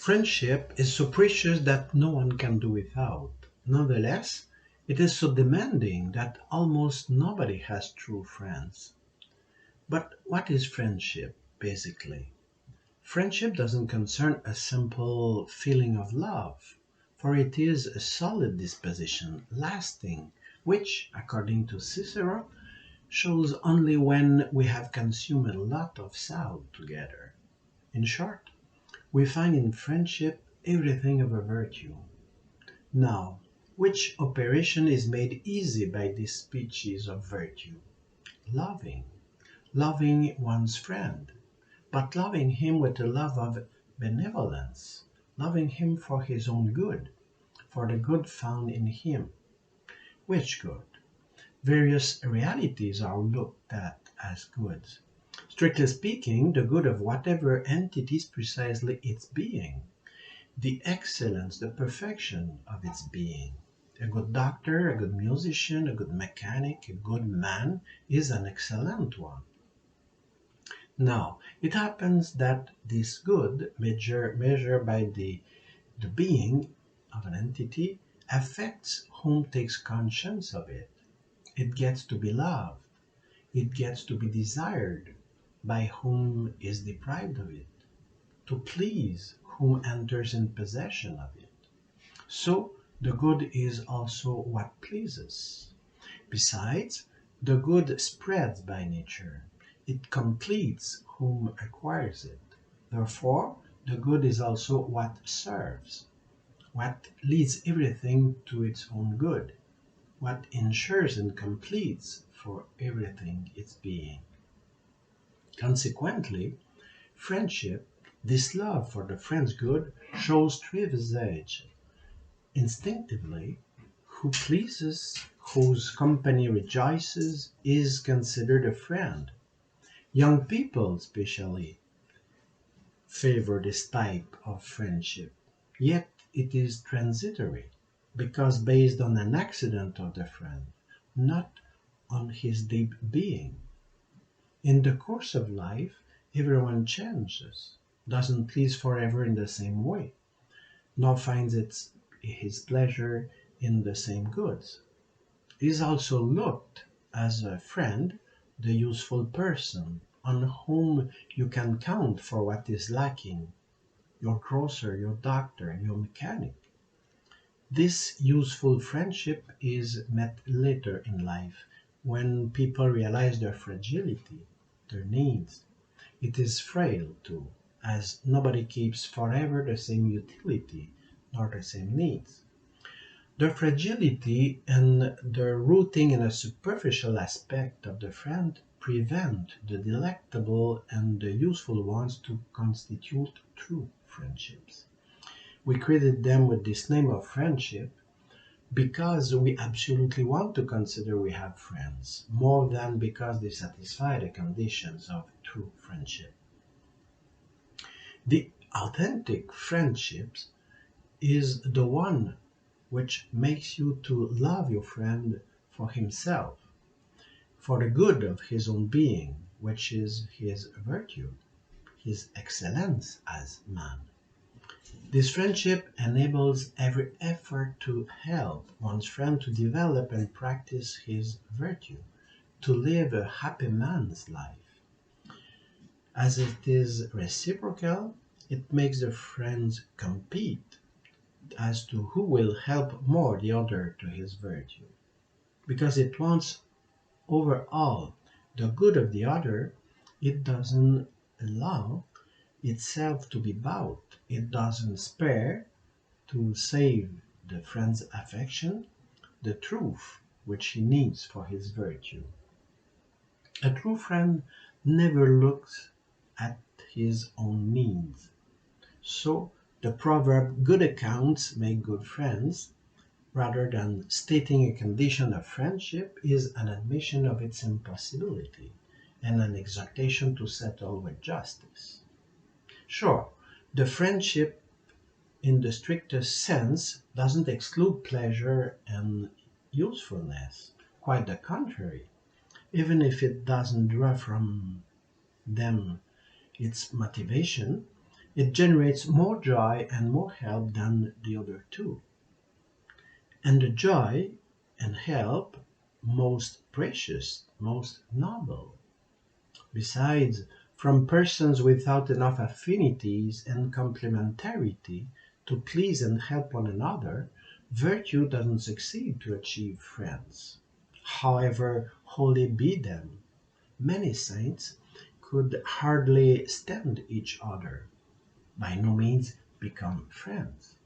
Friendship is so precious that no one can do without. Nonetheless, it is so demanding that almost nobody has true friends. But what is friendship, basically? Friendship doesn't concern a simple feeling of love, for it is a solid disposition, lasting, which, according to Cicero, shows only when we have consumed a lot of salt together. In short, we find in friendship everything of a virtue. Now, which operation is made easy by this species of virtue? Loving. Loving one's friend, but loving him with a love of benevolence, loving him for his own good, for the good found in him. Which good? Various realities are looked at as goods. Strictly speaking, the good of whatever entity is precisely its being, the excellence, the perfection of its being. A good doctor, a good musician, a good mechanic, a good man is an excellent one. Now, it happens that this good, measured by the being of an entity, affects whom takes conscience of it. It gets to be loved, it gets to be desired by whom is deprived of it, to please whom enters in possession of it. So the good is also what pleases. Besides, the good spreads by nature. It completes whom acquires it. Therefore, the good is also what serves, what leads everything to its own good, what ensures and completes for everything its being. Consequently, friendship, this love for the friend's good, shows three visages. Instinctively, who pleases, whose company rejoices, is considered a friend. Young people, especially, favor this type of friendship. Yet it is transitory, because based on an accident of the friend, not on his deep being. In the course of life, everyone changes, doesn't please forever in the same way, nor finds his pleasure in the same goods. He is also looked as a friend, the useful person, on whom you can count for what is lacking, your grocer, your doctor, your mechanic. This useful friendship is met later in life, when people realize their fragility, their needs. It is frail, too, as nobody keeps forever the same utility nor the same needs. The fragility and the rooting in a superficial aspect of the friend prevent the delectable and the useful ones to constitute true friendships. We credit them with this name of friendship because we absolutely want to consider we have friends, more than because they satisfy the conditions of true friendship. The authentic friendships is the one which makes you to love your friend for himself, for the good of his own being, which is his virtue, his excellence as man. This friendship enables every effort to help one's friend to develop and practice his virtue, to live a happy man's life. As it is reciprocal, it makes the friends compete as to who will help more the other to his virtue. Because it wants over all the good of the other, it doesn't allow itself to be bought. It doesn't spare to save the friend's affection, the truth which he needs for his virtue. A true friend never looks at his own needs. So the proverb good accounts make good friends, rather than stating a condition of friendship, is an admission of its impossibility and an exhortation to settle with justice. Sure, the friendship in the strictest sense doesn't exclude pleasure and usefulness. Quite the contrary, even if it doesn't draw from them its motivation, It generates more joy and more help than the other two. And the joy and help most precious, most noble. Besides, from persons without enough affinities and complementarity to please and help one another, virtue doesn't succeed to achieve friends. However holy be them, many saints could hardly stand each other, by no means become friends.